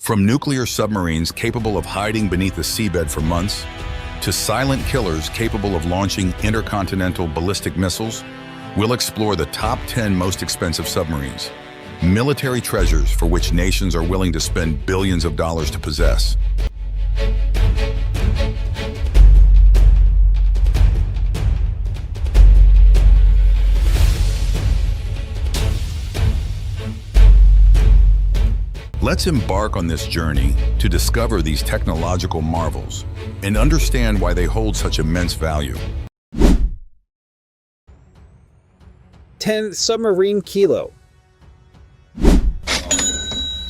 From nuclear submarines capable of hiding beneath the seabed for months, to silent killers capable of launching intercontinental ballistic missiles, we'll explore the top 10 most expensive submarines, military treasures for which nations are willing to spend billions of dollars to possess. Let's embark on this journey to discover these technological marvels and understand why they hold such immense value. 10. Submarine Kilo.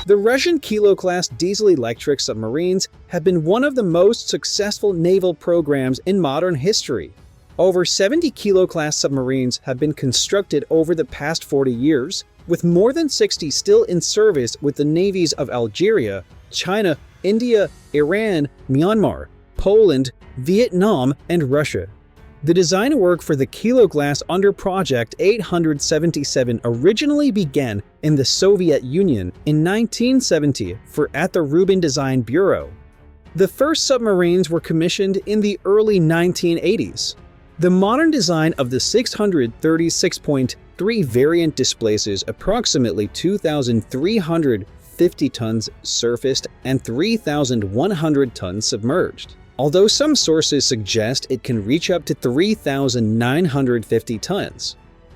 The Russian Kilo-class diesel-electric submarines have been one of the most successful naval programs in modern history. Over 70 Kilo-class submarines have been constructed over the past 40 years, with more than 60 still in service with the navies of Algeria, China, India, Iran, Myanmar, Poland, Vietnam, and Russia. The design work for the Kilo-class under Project 877 originally began in the Soviet Union in 1970 at the Rubin Design Bureau. The first submarines were commissioned in the early 1980s. The modern design of the 636.3 variant displaces approximately 2,350 tons surfaced and 3,100 tons submerged, although some sources suggest it can reach up to 3,950 tons.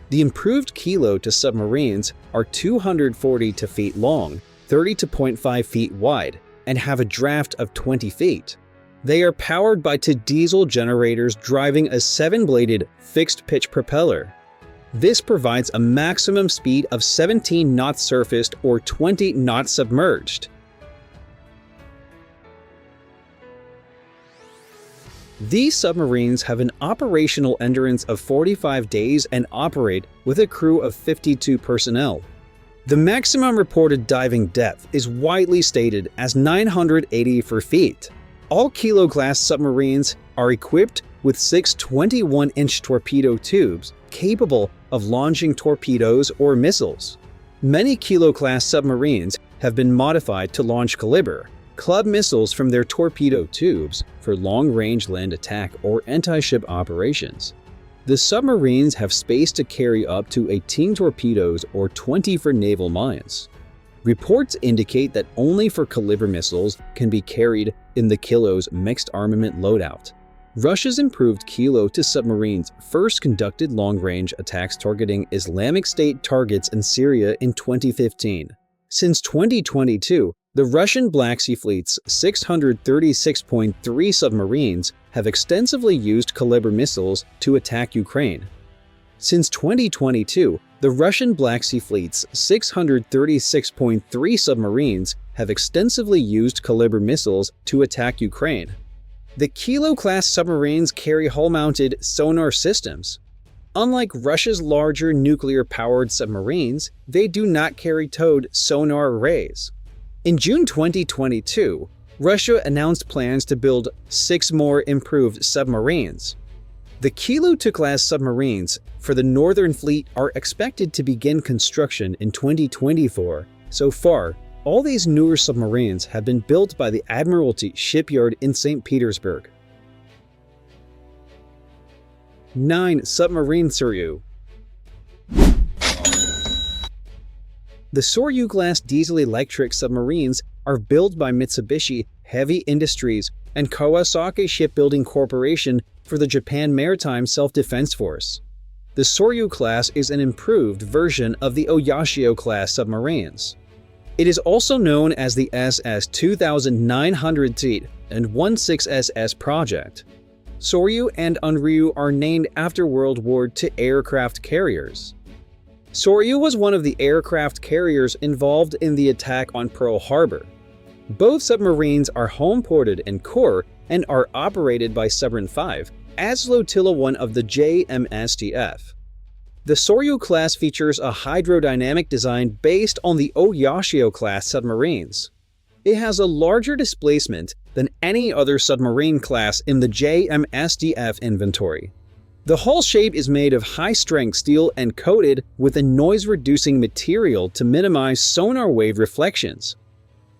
The improved Kilo to submarines are 240 feet long, 30.5 feet wide, and have a draft of 20 feet. They are powered by two diesel generators driving a 7-bladed fixed-pitch propeller. This provides a maximum speed of 17 knots surfaced or 20 knots submerged. These submarines have an operational endurance of 45 days and operate with a crew of 52 personnel. The maximum reported diving depth is widely stated as 984 feet. All Kilo-class submarines are equipped with 6 21-inch torpedo tubes capable of launching torpedoes or missiles. Many Kilo-class submarines have been modified to launch Caliber club missiles from their torpedo tubes for long-range land attack or anti-ship operations. The submarines have space to carry up to 18 torpedoes or 20 for naval mines. Reports indicate that only for Caliber missiles can be carried in the Kilo's mixed armament loadout. Russia's improved Kilo to submarines first conducted long-range attacks targeting Islamic State targets in Syria in 2015. Since 2022, the Russian Black Sea Fleet's 636.3 submarines have extensively used Caliber missiles to attack Ukraine. Since 2022, the Russian Black Sea Fleet's 636.3 submarines have extensively used Caliber missiles to attack Ukraine. The Kilo-class submarines carry hull-mounted sonar systems. Unlike Russia's larger nuclear-powered submarines, they do not carry towed sonar arrays. In June 2022, Russia announced plans to build 6 more improved submarines. The Kilo II-class submarines for the Northern Fleet are expected to begin construction in 2024. So far, all these newer submarines have been built by the Admiralty shipyard in St. Petersburg. 9. Submarine Soryu. The Soryu-class diesel-electric submarines are built by Mitsubishi Heavy Industries and Kawasaki Shipbuilding Corporation for the Japan Maritime Self-Defense Force. The Soryu class is an improved version of the Oyashio-class submarines. It is also known as the SS 2900T and 16SS project. Soryu and Unryu are named after World War II aircraft carriers. Soryu was one of the aircraft carriers involved in the attack on Pearl Harbor. Both submarines are home-ported in Kure and are operated by Submarine 5 as Flotilla 1 of the JMSDF. The Soryu class features a hydrodynamic design based on the Oyashio class submarines. It has a larger displacement than any other submarine class in the JMSDF inventory. The hull shape is made of high-strength steel and coated with a noise-reducing material to minimize sonar wave reflections.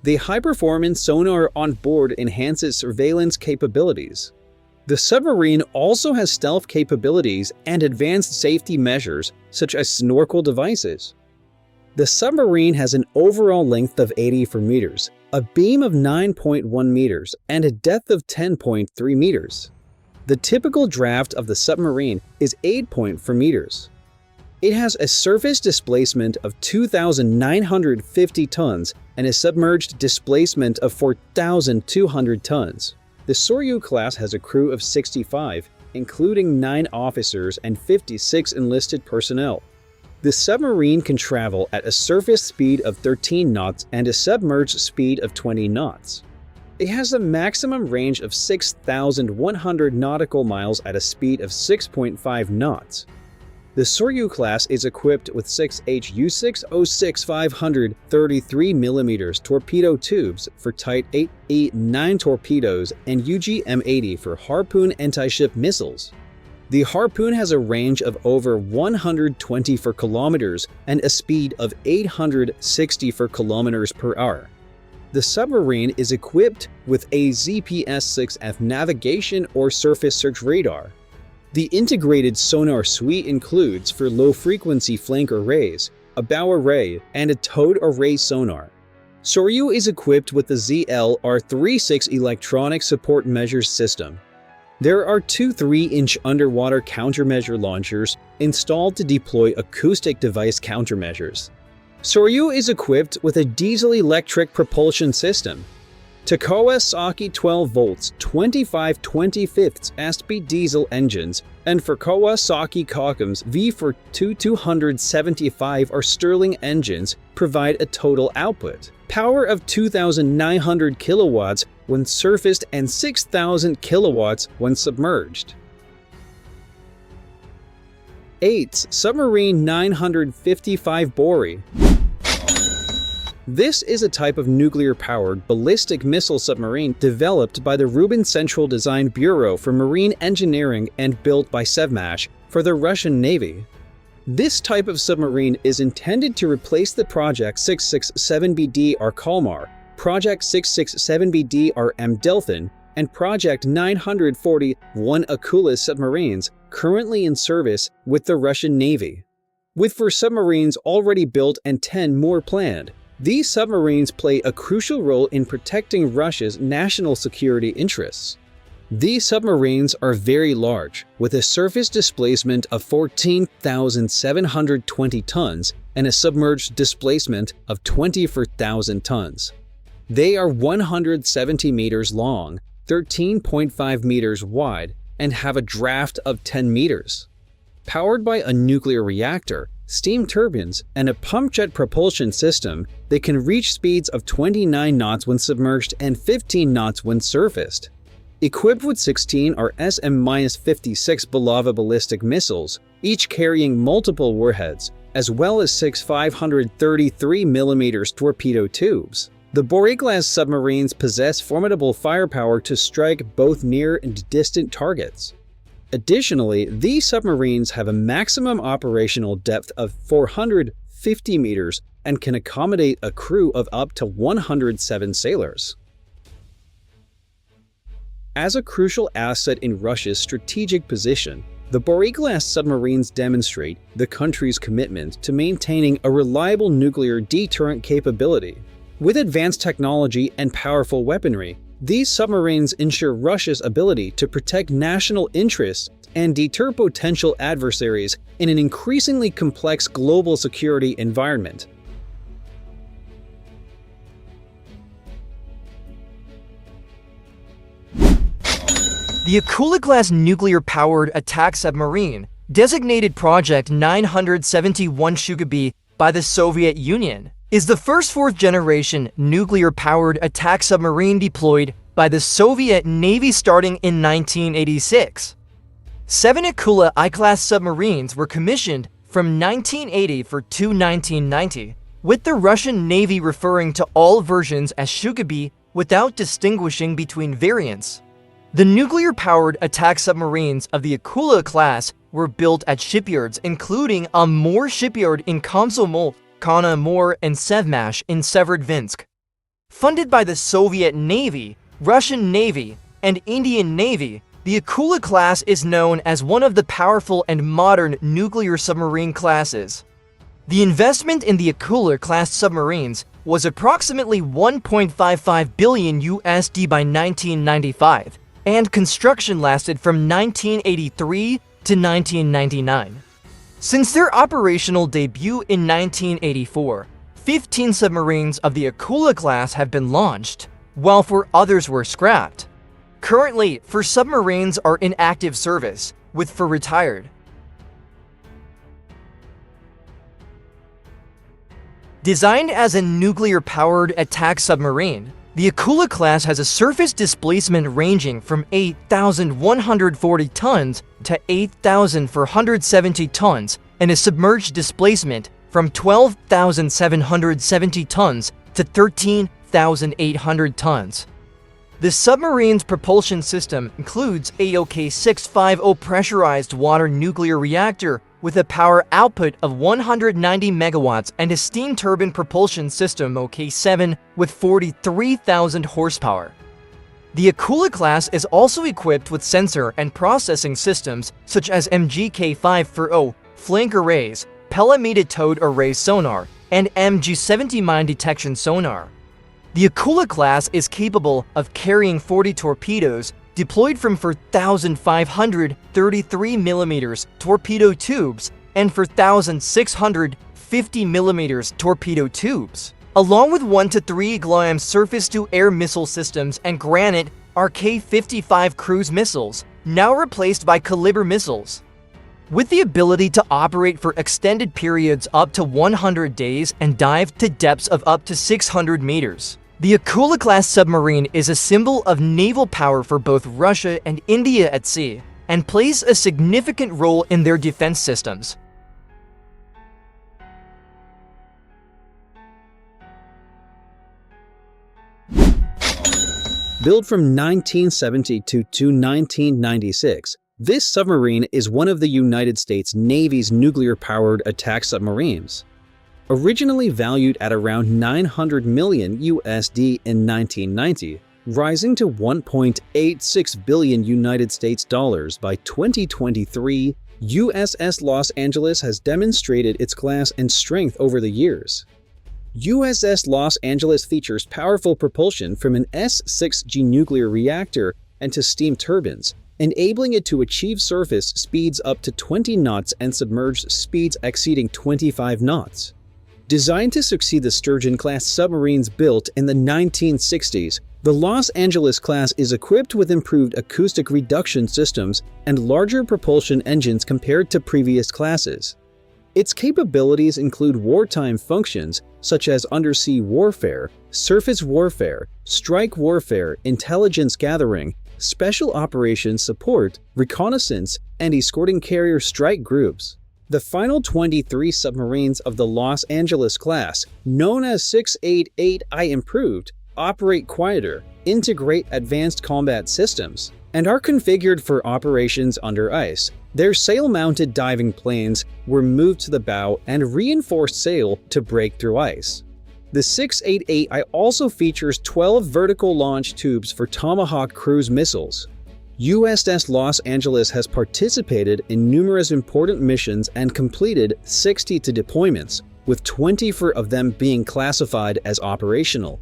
The high-performance sonar on board enhances surveillance capabilities. The submarine also has stealth capabilities and advanced safety measures such as snorkel devices. The submarine has an overall length of 84 meters, a beam of 9.1 meters, and a depth of 10.3 meters. The typical draft of the submarine is 8.4 meters. It has a surface displacement of 2,950 tons and a submerged displacement of 4,200 tons. The Soryu class has a crew of 65, including 9 officers and 56 enlisted personnel. The submarine can travel at a surface speed of 13 knots and a submerged speed of 20 knots. It has a maximum range of 6,100 nautical miles at a speed of 6.5 knots. The Soryu class is equipped with 6 HU-606 533mm torpedo tubes for Type 8E9 torpedoes and UGM-80 for Harpoon anti-ship missiles. The Harpoon has a range of over 124 kilometers and a speed of 864 kilometers per hour. The submarine is equipped with a ZPS-6F navigation or surface search radar. The integrated sonar suite includes for low-frequency flank arrays, a bow array, and a towed array sonar. Soryu is equipped with the ZLR-36 electronic support measures system. There are 2 3-inch underwater countermeasure launchers installed to deploy acoustic device countermeasures. Soryu is equipped with a diesel-electric propulsion system. To Kawasaki 12 volts 25/25 SP diesel engines, and for Kawasaki Kockums V42-275 or Stirling engines provide a total output power of 2,900 kilowatts when surfaced and 6,000 kilowatts when submerged. 8. Submarine 955 Borey. This is a type of nuclear-powered ballistic missile submarine developed by the Rubin Central Design Bureau for Marine Engineering and built by Sevmash for the Russian Navy. This type of submarine is intended to replace the Project 667BD or Kalmar, Project 667BD or Delphin, and Project 940-1 Akula submarines currently in service with the Russian Navy. With 4 submarines already built and 10 more planned, these submarines play a crucial role in protecting Russia's national security interests. These submarines are very large, with a surface displacement of 14,720 tons and a submerged displacement of 24,000 tons. They are 170 meters long, 13.5 meters wide, and have a draft of 10 meters. Powered by a nuclear reactor, steam turbines, and a pump jet propulsion system, they can reach speeds of 29 knots when submerged and 15 knots when surfaced. Equipped with 16 or SM-56 Bulava ballistic missiles, each carrying multiple warheads, as well as 6 533mm torpedo tubes. The Borey-class submarines possess formidable firepower to strike both near and distant targets. Additionally, these submarines have a maximum operational depth of 450 meters and can accommodate a crew of up to 107 sailors. As a crucial asset in Russia's strategic position, the Borey-class submarines demonstrate the country's commitment to maintaining a reliable nuclear deterrent capability. With advanced technology and powerful weaponry, these submarines ensure Russia's ability to protect national interests and deter potential adversaries in an increasingly complex global security environment. The Akula-class nuclear-powered attack submarine, designated Project 971 Shchuka-B by the Soviet Union, is the first 4th-generation nuclear-powered attack submarine deployed by the Soviet Navy starting in 1986. 7 Akula I-class submarines were commissioned from 1980 to 1990, with the Russian Navy referring to all versions as Shchuka-B without distinguishing between variants. The nuclear-powered attack submarines of the Akula class were built at shipyards including Amur shipyard in Komsomol, Kana Amur, and Sevmash in Severodvinsk. Funded by the Soviet Navy, Russian Navy, and Indian Navy, the Akula class is known as one of the powerful and modern nuclear submarine classes. The investment in the Akula-class submarines was approximately $1.55 billion USD by 1995, and construction lasted from 1983 to 1999. Since their operational debut in 1984, 15 submarines of the Akula class have been launched, while 4 others were scrapped. Currently, 4 submarines are in active service, with 4 retired. Designed as a nuclear-powered attack submarine, the Akula class has a surface displacement ranging from 8,140 tons to 8,470 tons and a submerged displacement from 12,770 tons to 13,800 tons. The submarine's propulsion system includes a OK-650 pressurized water nuclear reactor with a power output of 190 megawatts and a steam turbine propulsion system OK-7 with 43,000 horsepower. The Akula class is also equipped with sensor and processing systems such as MGK-540 flank arrays, Pellamida towed array sonar, and MG-70 mine detection sonar. The Akula class is capable of carrying 40 torpedoes deployed from 4,533mm torpedo tubes and 4,650mm torpedo tubes, along with 1 to 3 GLOAM surface-to-air missile systems and Granite RK-55 cruise missiles, now replaced by Caliber missiles. With the ability to operate for extended periods up to 100 days and dive to depths of up to 600 meters. The Akula-class submarine is a symbol of naval power for both Russia and India at sea, and plays a significant role in their defense systems. Built from 1972 to 1996, this submarine is one of the United States Navy's nuclear-powered attack submarines. Originally valued at around 900 million USD in 1990, rising to 1.86 billion United States dollars by 2023, USS Los Angeles has demonstrated its class and strength over the years. USS Los Angeles features powerful propulsion from an S-6G nuclear reactor and to steam turbines, enabling it to achieve surface speeds up to 20 knots and submerged speeds exceeding 25 knots. Designed to succeed the Sturgeon-class submarines built in the 1960s, the Los Angeles class is equipped with improved acoustic reduction systems and larger propulsion engines compared to previous classes. Its capabilities include wartime functions such as undersea warfare, surface warfare, strike warfare, intelligence gathering, special operations support, reconnaissance, and escorting carrier strike groups. The final 23 submarines of the Los Angeles class, known as 688I Improved, operate quieter, integrate advanced combat systems, and are configured for operations under ice. Their sail-mounted diving planes were moved to the bow and reinforced sail to break through ice. The 688I also features 12 vertical launch tubes for Tomahawk cruise missiles. USS Los Angeles has participated in numerous important missions and completed 62 deployments, with 24 of them being classified as operational.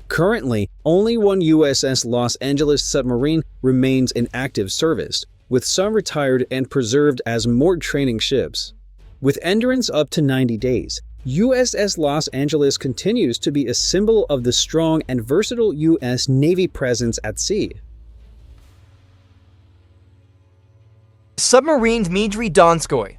Currently, only one USS Los Angeles submarine remains in active service, with some retired and preserved as moored training ships. With endurance up to 90 days, USS Los Angeles continues to be a symbol of the strong and versatile U.S. Navy presence at sea. Submarine Dmitriy Donskoy.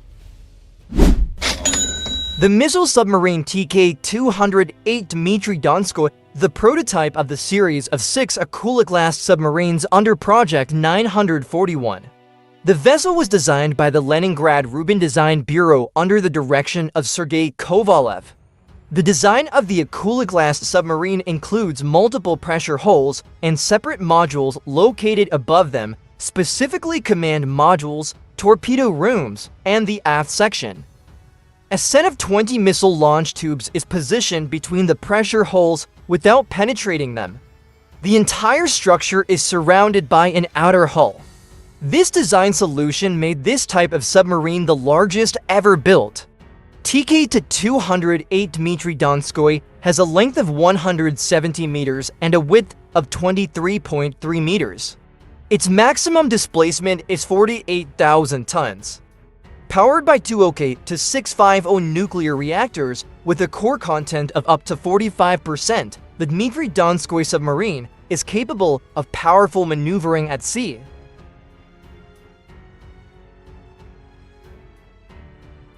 The missile submarine TK-208 Dmitriy Donskoy, the prototype of the series of 6 Akula-class submarines under Project 941. The vessel was designed by the Leningrad Rubin Design Bureau under the direction of Sergei Kovalev. The design of the Akula-class submarine includes multiple pressure holes and separate modules located above them, specifically command modules, torpedo rooms, and the aft section. A set of 20 missile launch tubes is positioned between the pressure holes without penetrating them. The entire structure is surrounded by an outer hull. This design solution made this type of submarine the largest ever built. TK-208 Dmitriy Donskoy has a length of 170 meters and a width of 23.3 meters. Its maximum displacement is 48,000 tons. Powered by 2OK-650 nuclear reactors with a core content of up to 45%, the Dmitriy Donskoy submarine is capable of powerful maneuvering at sea.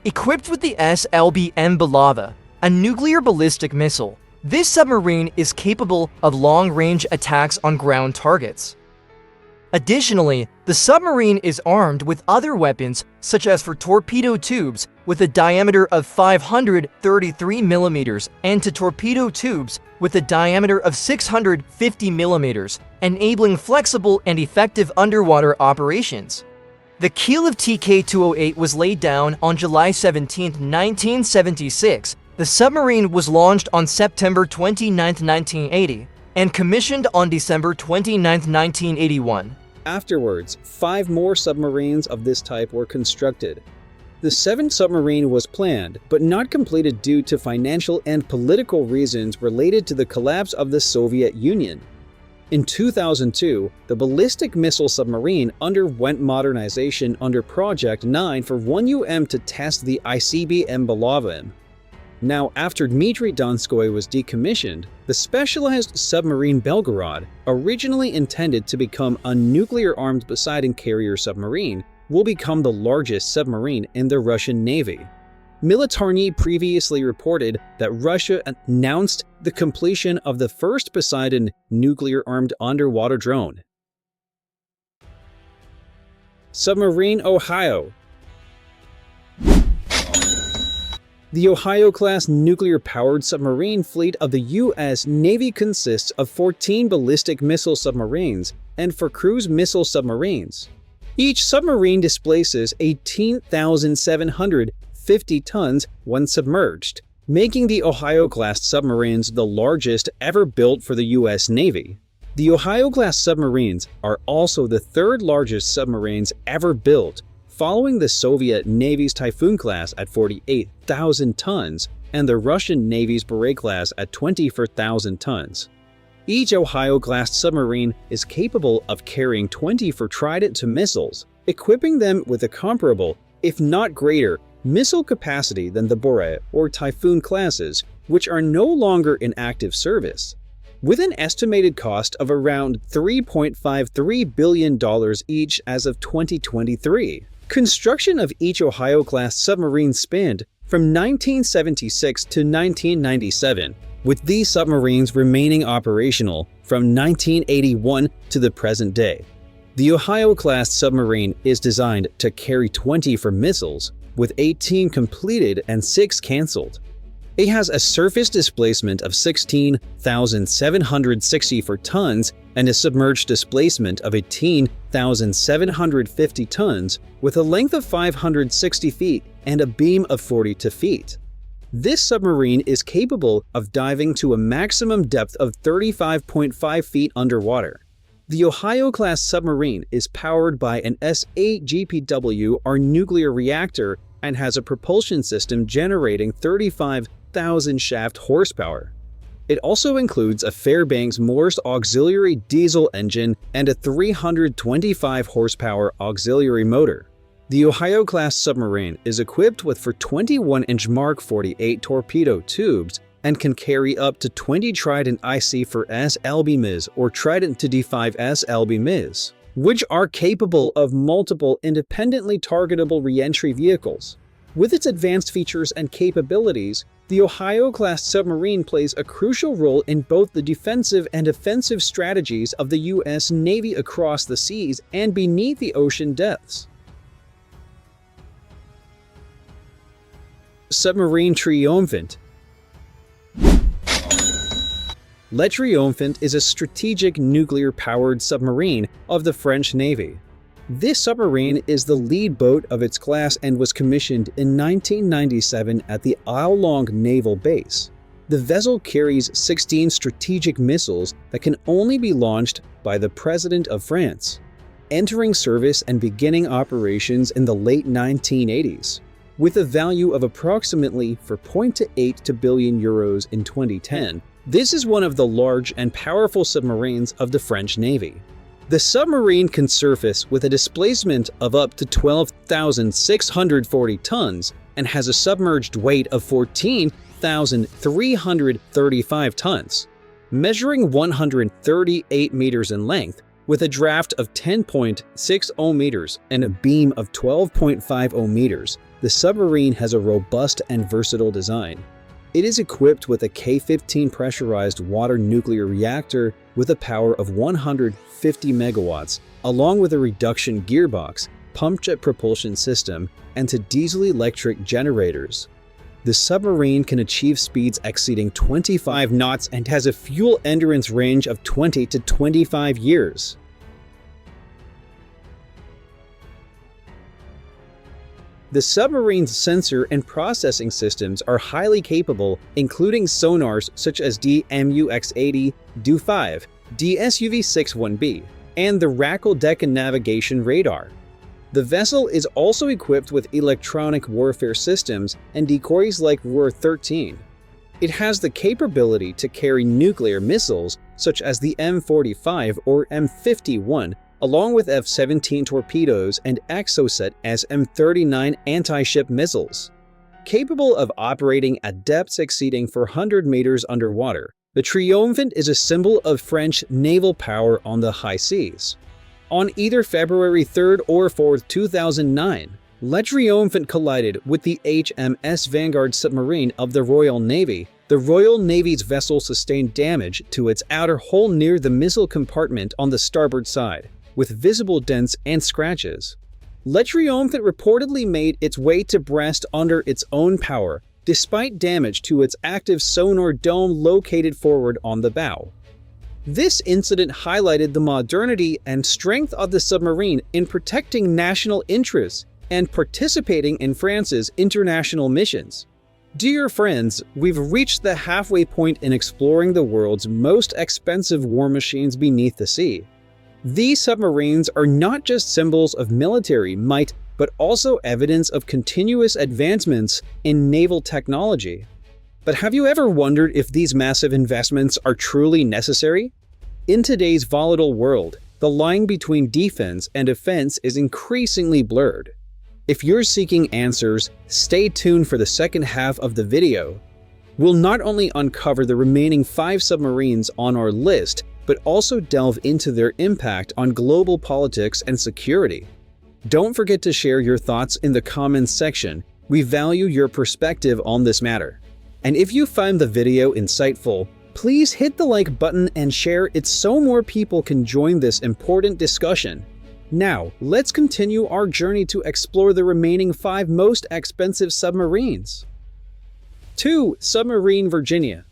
Equipped with the SLBM Belava, a nuclear ballistic missile, this submarine is capable of long-range attacks on ground targets. Additionally, the submarine is armed with other weapons such as for torpedo tubes with a diameter of 533 millimeters and to torpedo tubes with a diameter of 650 millimeters, enabling flexible and effective underwater operations. The keel of TK-208 was laid down on July 17, 1976. The submarine was launched on September 29, 1980, and commissioned on December 29, 1981. Afterwards, 5 more submarines of this type were constructed. The 7th submarine was planned, but not completed due to financial and political reasons related to the collapse of the Soviet Union. In 2002, the ballistic missile submarine underwent modernization under Project 9 for 1UM to test the ICBM Belava. Now, after Dmitry Donskoy was decommissioned, the specialized submarine Belgorod, originally intended to become a nuclear-armed Poseidon carrier submarine, will become the largest submarine in the Russian Navy. Militarny previously reported that Russia announced the completion of the first Poseidon nuclear-armed underwater drone. Submarine Ohio. The Ohio-class nuclear-powered submarine fleet of the U.S. Navy consists of 14 ballistic missile submarines and 4 cruise missile submarines. Each submarine displaces 18,750 tons when submerged, making the Ohio-class submarines the largest ever built for the U.S. Navy. The Ohio-class submarines are also the 3rd largest submarines ever built, following the Soviet Navy's Typhoon class at 48,000 tons and the Russian Navy's Borey class at 24,000 tons. Each Ohio-class submarine is capable of carrying 24 Trident II missiles, equipping them with a comparable, if not greater, missile capacity than the Borey or Typhoon classes, which are no longer in active service. With an estimated cost of around $3.53 billion each as of 2023. Construction of each Ohio-class submarine spanned from 1976 to 1997, with these submarines remaining operational from 1981 to the present day. The Ohio-class submarine is designed to carry 24 missiles, with 18 completed and 6 cancelled. It has a surface displacement of 16,764 tons and a submerged displacement of 18,750 tons, with a length of 560 feet and a beam of 42 feet. This submarine is capable of diving to a maximum depth of 35.5 feet underwater. The Ohio-class submarine is powered by an S8 GPW nuclear reactor and has a propulsion system generating 35,000 shaft horsepower. It also includes a Fairbanks Morse auxiliary diesel engine and a 325 horsepower auxiliary motor. The Ohio-class submarine is equipped with 21-inch Mark 48 torpedo tubes and can carry up to 20 Trident IC4S LBMIs or Trident to D5S LBMIs, which are capable of multiple independently targetable reentry vehicles. With its advanced features and capabilities, the Ohio-class submarine plays a crucial role in both the defensive and offensive strategies of the U.S. Navy across the seas and beneath the ocean depths. Submarine Triomphant. Le Triomphant is a strategic nuclear-powered submarine of the French Navy. This submarine is the lead boat of its class and was commissioned in 1997 at the Isle Longue Naval Base. The vessel carries 16 strategic missiles that can only be launched by the President of France, entering service and beginning operations in the late 1980s. With a value of approximately 4.8 billion euros in 2010, this is one of the large and powerful submarines of the French Navy. The submarine can surface with a displacement of up to 12,640 tons and has a submerged weight of 14,335 tons, measuring 138 meters in length, with a draft of 10.60 meters and a beam of 12.50 meters. The submarine has a robust and versatile design. It is equipped with a K-15 pressurized water nuclear reactor with a power of 150 megawatts, along with a reduction gearbox, pump jet propulsion system, and two diesel-electric generators. The submarine can achieve speeds exceeding 25 knots and has a fuel endurance range of 20 to 25 years. The submarine's sensor and processing systems are highly capable, including sonars such as DMUX-80, DU-5, DSUV-61B, and the Rackle Deck Navigation Radar. The vessel is also equipped with electronic warfare systems and decoys like ROR-13. It has the capability to carry nuclear missiles such as the M45 or M51, along with F-17 torpedoes and Exocet SM-39 anti-ship missiles. Capable of operating at depths exceeding 400 meters underwater, the Triomphant is a symbol of French naval power on the high seas. On either February 3rd or 4th, 2009, Le Triomphant collided with the HMS Vanguard submarine of the Royal Navy. The Royal Navy's vessel sustained damage to its outer hull near the missile compartment on the starboard side, with visible dents and scratches. Le Triomphant reportedly made its way to Brest under its own power, despite damage to its active sonar dome located forward on the bow. This incident highlighted the modernity and strength of the submarine in protecting national interests and participating in France's international missions. Dear friends, we've reached the halfway point in exploring the world's most expensive war machines beneath the sea. These submarines are not just symbols of military might, but also evidence of continuous advancements in naval technology. But have you ever wondered if these massive investments are truly necessary? In today's volatile world, the line between defense and offense is increasingly blurred. If you're seeking answers, stay tuned for the second half of the video. We'll not only uncover the remaining 5 submarines on our list, but also delve into their impact on global politics and security. Don't forget to share your thoughts in the comments section. We value your perspective on this matter. And if you find the video insightful, please hit the like button and share it so more people can join this important discussion. Now, let's continue our journey to explore the remaining 5 most expensive submarines. 2. Submarine Virginia.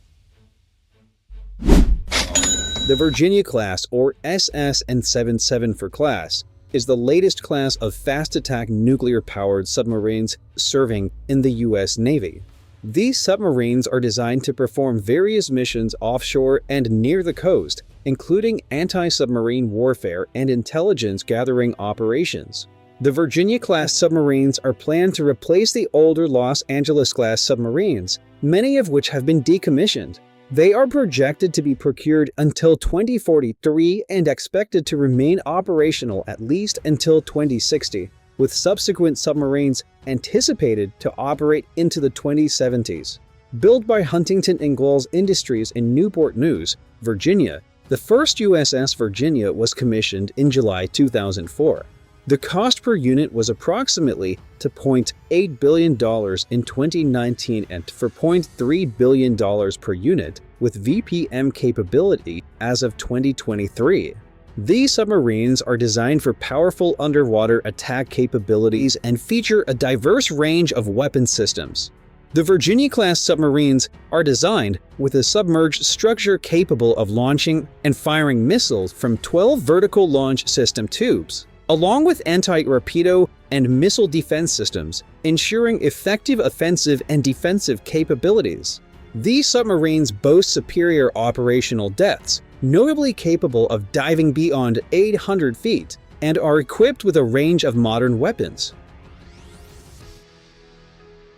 The Virginia class, or SS and 77 for class, is the latest class of fast-attack nuclear-powered submarines serving in the U.S. Navy. These submarines are designed to perform various missions offshore and near the coast, including anti-submarine warfare and intelligence-gathering operations. The Virginia-class submarines are planned to replace the older Los Angeles-class submarines, many of which have been decommissioned. They are projected to be procured until 2043 and expected to remain operational at least until 2060, with subsequent submarines anticipated to operate into the 2070s. Built by Huntington Ingalls Industries in Newport News, Virginia, the first USS Virginia was commissioned in July 2004. The cost per unit was approximately $2.8 billion in 2019 and $4.3 billion per unit, with VPM capability as of 2023. These submarines are designed for powerful underwater attack capabilities and feature a diverse range of weapon systems. The Virginia-class submarines are designed with a submerged structure capable of launching and firing missiles from 12 vertical launch system tubes, along with anti-torpedo and missile defense systems, ensuring effective offensive and defensive capabilities. These submarines boast superior operational depths, notably capable of diving beyond 800 feet, and are equipped with a range of modern weapons.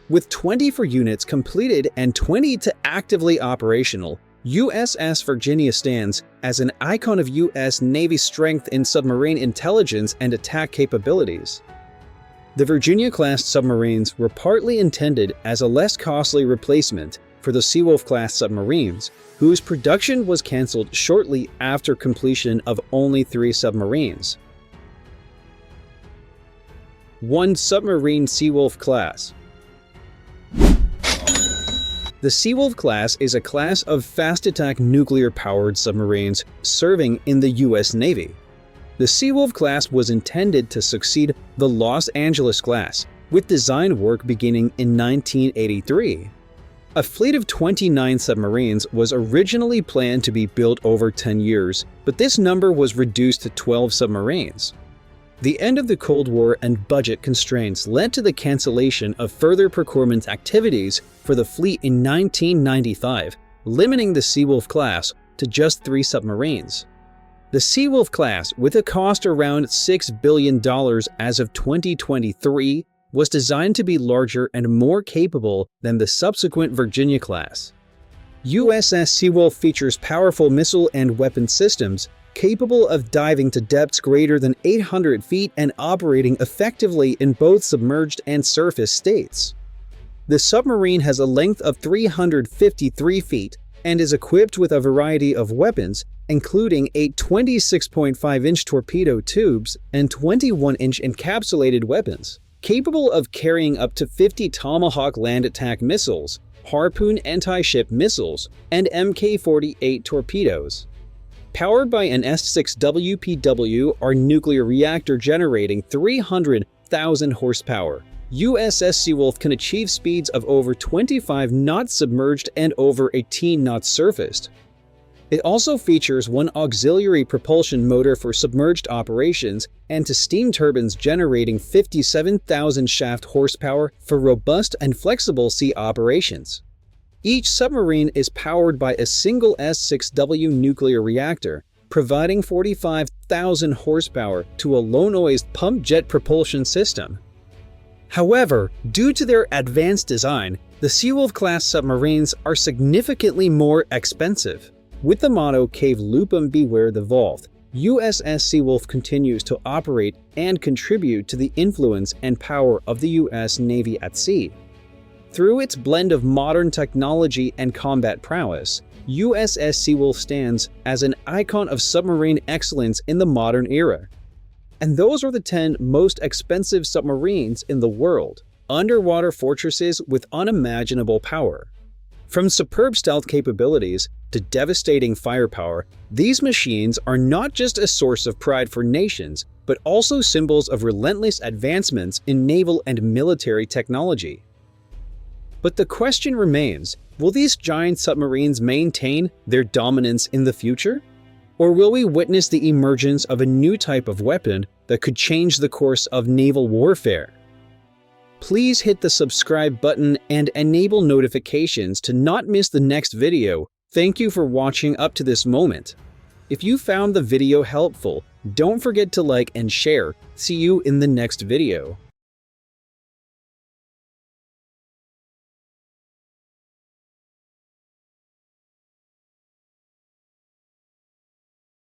With 24 units completed and 20 actively operational, USS Virginia stands as an icon of U.S. Navy strength in submarine intelligence and attack capabilities. The Virginia-class submarines were partly intended as a less costly replacement for the Seawolf-class submarines, whose production was cancelled shortly after completion of only 3 submarines. 1. Submarine Seawolf class. The Seawolf class is a class of fast-attack nuclear-powered submarines serving in the U.S. Navy. The Seawolf class was intended to succeed the Los Angeles class, with design work beginning in 1983. A fleet of 29 submarines was originally planned to be built over 10 years, but this number was reduced to 12 submarines. The end of the Cold War and budget constraints led to the cancellation of further procurement activities for the fleet in 1995, limiting the Seawolf class to just 3 submarines. The Seawolf class, with a cost around $6 billion as of 2023, was designed to be larger and more capable than the subsequent Virginia class. USS Seawolf features powerful missile and weapon systems capable of diving to depths greater than 800 feet and operating effectively in both submerged and surface states. The submarine has a length of 353 feet and is equipped with a variety of weapons, including 8 26.5-inch torpedo tubes and 21-inch encapsulated weapons, capable of carrying up to 50 Tomahawk land attack missiles, Harpoon anti-ship missiles, and Mk-48 torpedoes. Powered by an S6WPW or nuclear reactor generating 300,000 horsepower, USS Seawolf can achieve speeds of over 25 knots submerged and over 18 knots surfaced. It also features one auxiliary propulsion motor for submerged operations and 2 steam turbines generating 57,000 shaft horsepower for robust and flexible sea operations. Each submarine is powered by a single S6W nuclear reactor, providing 45,000 horsepower to a low-noise pump jet propulsion system. However, due to their advanced design, the Seawolf-class submarines are significantly more expensive. With the motto "Cave Lupum Beware the Vault," USS Seawolf continues to operate and contribute to the influence and power of the U.S. Navy at sea. Through its blend of modern technology and combat prowess, USS Seawolf stands as an icon of submarine excellence in the modern era. And those are the 10 most expensive submarines in the world, underwater fortresses with unimaginable power. From superb stealth capabilities to devastating firepower, these machines are not just a source of pride for nations, but also symbols of relentless advancements in naval and military technology. But the question remains, will these giant submarines maintain their dominance in the future? Or will we witness the emergence of a new type of weapon that could change the course of naval warfare? Please hit the subscribe button and enable notifications to not miss the next video. Thank you for watching up to this moment. If you found the video helpful, don't forget to like and share. See you in the next video.